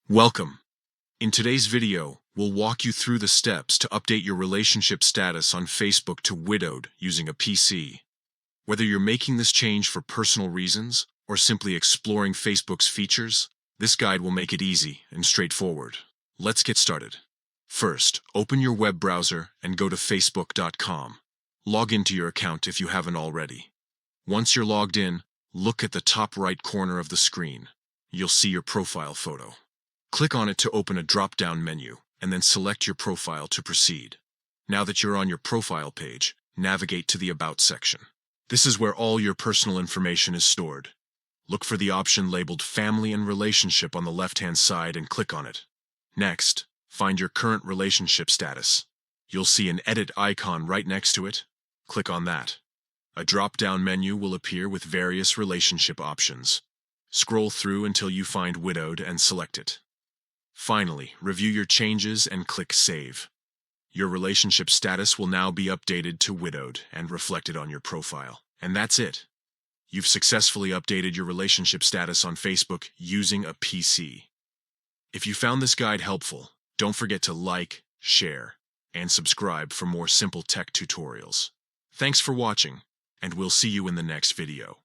Welcome. In today's video, we'll walk you through the steps to update your relationship status on Facebook to widowed using a PC. Whether you're making this change for personal reasons or simply exploring Facebook's features, this guide will make it easy and straightforward. Let's get started. First, open your web browser and go to facebook.com. Log into your account if you haven't already. Once you're logged in, look at the top right corner of the screen. You'll see your profile photo. Click on it to open a drop-down menu, and then select your profile to proceed. Now that you're on your profile page, navigate to the About section. This is where all your personal information is stored. Look for the option labeled Family and Relationship on the left-hand side and click on it. Next, find your current relationship status. You'll see an edit icon right next to it. Click on that. A drop-down menu will appear with various relationship options. Scroll through until you find Widowed and select it. Finally, review your changes and click Save. Your relationship status will now be updated to widowed and reflected on your profile. And that's it. You've successfully updated your relationship status on Facebook using a PC. If you found this guide helpful, don't forget to like, share, and subscribe for more simple tech tutorials. Thanks for watching, and we'll see you in the next video.